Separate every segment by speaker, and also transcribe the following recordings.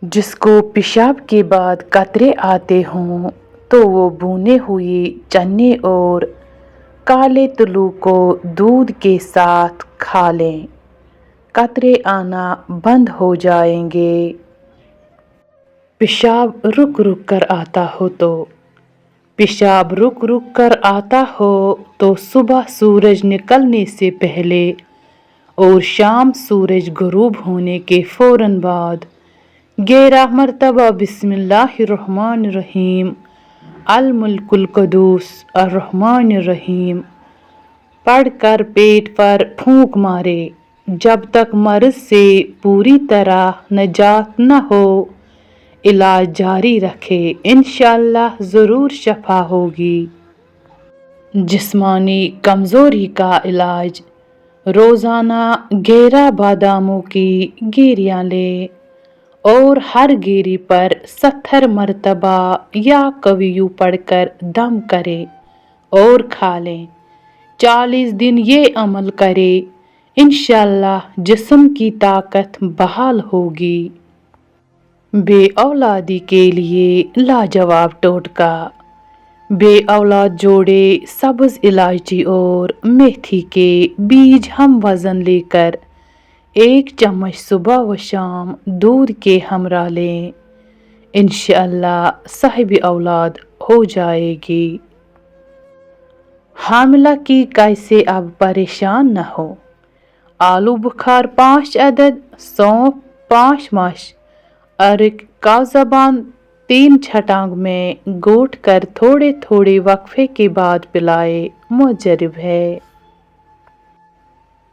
Speaker 1: जिसको पेशाब के बाद कतरे आते हों तो वो भुने हुए चने और काले तुलू को दूध के साथ खा लें, कतरे आना बंद हो जाएंगे। पेशाब रुक रुक कर आता हो तो पेशाब रुक रुक कर आता हो तो सुबह सूरज निकलने से पहले और शाम सूरज गुरूब होने के फौरन बाद 11 मरतबा बिस्मिल्लाहिर्रहमानिर्रहीम अल मुल्कुल कुद्दूस अर्रहमानिर्रहीम पढ़कर पेट पर फूंक मारे जब तक मर्ज से पूरी तरह निजात न हो। इलाज जारी रखे, इंशाअल्लाह ज़रूर शफा होगी। जिस्मानी कमज़ोरी का इलाज, रोज़ाना 11 बादामों की गिरियाँ लें और हर गिरी पर 70 मरतबा या कवियू पढ़कर दम करें और खा लें। 40 दिन ये अमल करें, इंशाअल्लाह जिस्म की ताकत बहाल होगी। बे औलादी के लिए लाजवाब टोटका। बे औलाद जोड़े सब्ज़ इलायची और मेथी के बीज हम वज़न लेकर 1 चम्मच सुबह व शाम दूध के हमरा लें, इंशाअल्लाह साहिब औलाद हो जाएगी। हामिला की कैसे अब परेशान न हो। आलू बुखार 5 अदद, सौंफ 5 मश, अरक काज़बान 3 छटांग में घोट कर थोड़े थोड़े वक्फे के बाद पिलाए, मुजरिब है।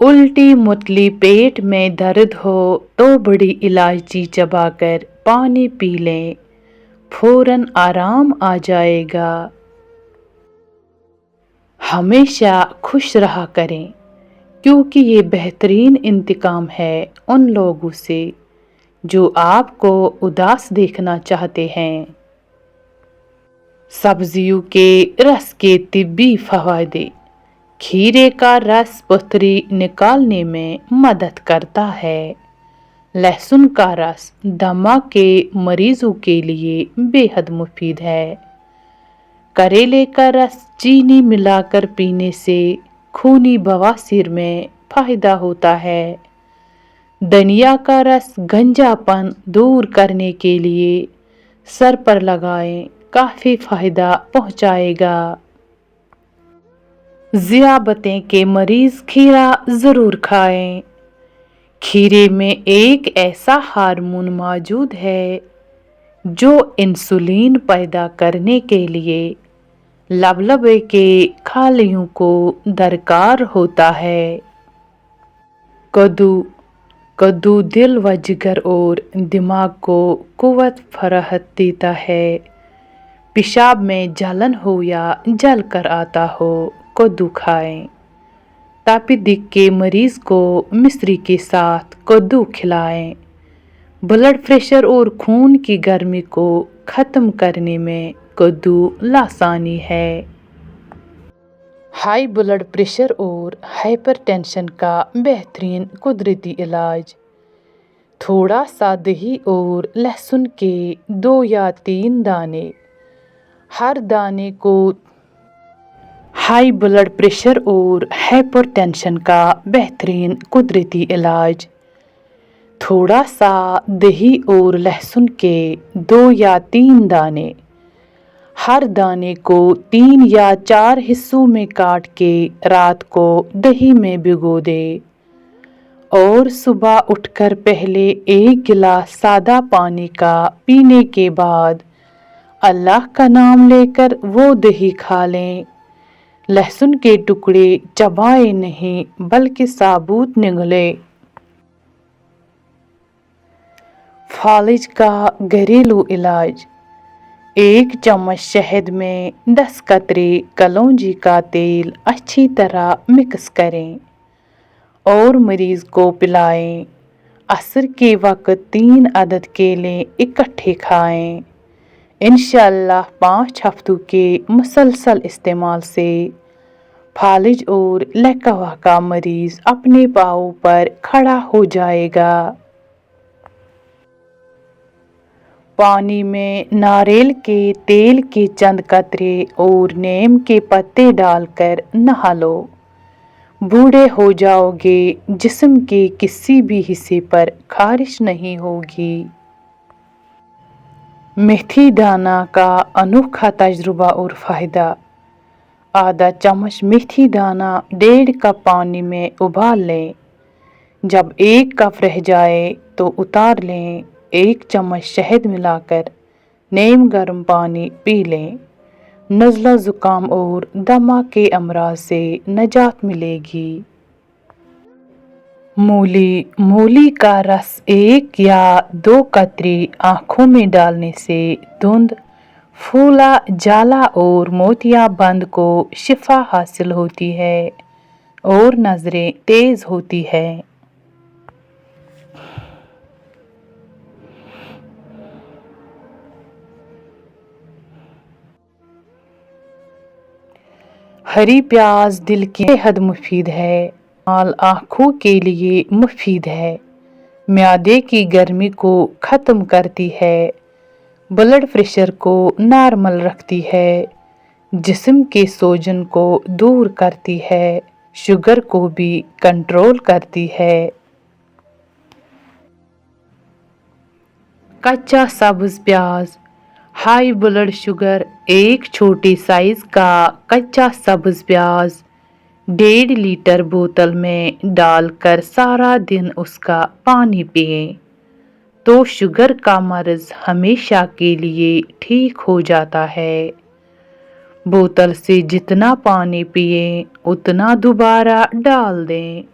Speaker 1: उल्टी मुतली पेट में दर्द हो तो बड़ी इलायची चबाकर पानी पी लें, फौरन आराम आ जाएगा। हमेशा खुश रहा करें क्योंकि ये बेहतरीन इंतकाम है उन लोगों से जो आपको उदास देखना चाहते हैं। सब्जियों के रस के तिब्बी फवायदे। खीरे का रस पथरी निकालने में मदद करता है। लहसुन का रस दमा के मरीजों के लिए बेहद मुफीद है। करेले का रस चीनी मिलाकर पीने से खूनी बवासीर में फायदा होता है। धनिया का रस गंजापन दूर करने के लिए सर पर लगाएं, काफ़ी फायदा पहुंचाएगा। ज़ियाबतें के मरीज खीरा ज़रूर खाएं। खीरे में एक ऐसा हार्मोन मौजूद है जो इंसुलिन पैदा करने के लिए लबलबे के खालियों को दरकार होता है। कद्दू दिल व जिगर और दिमाग को कुव्वत फराहत देता है। पेशाब में जलन हो या जल कर आता हो, कद्दू खाएं। तापिदिक के मरीज को मिश्री के साथ कद्दू खिलाएं। ब्लड प्रेशर और खून की गर्मी को ख़त्म करने में कद्दू लासानी है। हाई ब्लड प्रेशर और हाइपरटेंशन का बेहतरीन कुदरती इलाज। थोड़ा सा दही और लहसुन के 2 या 3 दाने, हर दाने को हाई ब्लड प्रेशर और हाइपरटेंशन का बेहतरीन कुदरती इलाज। थोड़ा सा दही और लहसुन के 2 या 3 दाने, हर दाने को 3 या 4 हिस्सों में काट के रात को दही में भिगो दे और सुबह उठकर पहले 1 गिलास सादा पानी का पीने के बाद अल्लाह का नाम लेकर वो दही खा लें। लहसुन के टुकड़े चबाएं नहीं बल्कि साबुत निगले। फालिज का घरेलू इलाज। 1 चम्मच शहद में 10 कतरे कलौंजी का तेल अच्छी तरह मिक्स करें और मरीज को पिलाएं। असर के वक़्त 3 अदद केले इकट्ठे खाएं। इंशाअल्लाह 5 हफ्तों के मुसलसल इस्तेमाल से फालिज और लकवा का मरीज अपने पाँव पर खड़ा हो जाएगा। पानी में नारियल के तेल के चंद कतरे और नीम के पत्ते डालकर नहा लो। बूढ़े हो जाओगे, जिस्म के किसी भी हिस्से पर खारिश नहीं होगी। मेथी दाना का अनोखा तजुर्बा और फ़ायदा। आधा चम्मच मेथी दाना 1.5 कप पानी में उबाल लें। जब 1 कप रह जाए तो उतार लें। 1 चम्मच शहद मिलाकर नीम गर्म पानी पी लें। नज़ला, ज़ुकाम और दमा के अमराज से निजात मिलेगी। मूली का रस 1 या 2 कतरे आँखों में डालने से धुंध, फूला, जाला और मोतियाबिंद को शिफा हासिल होती है और नज़रें तेज होती है। हरी प्याज दिल की बेहद मुफीद है। आँखों के लिए मुफीद है। म्यादे की गर्मी को ख़त्म करती है। ब्लड प्रेशर को नॉर्मल रखती है। जिस्म के सोजन को दूर करती है। शुगर को भी कंट्रोल करती है। कच्चा सब्ज़ प्याज। High blood sugar. 1 छोटे साइज का कच्चा सब्ज़ प्याज 1.5 लीटर बोतल में डालकर सारा दिन उसका पानी पिएं तो शुगर का मर्ज हमेशा के लिए ठीक हो जाता है। बोतल से जितना पानी पिएं उतना दोबारा डाल दें।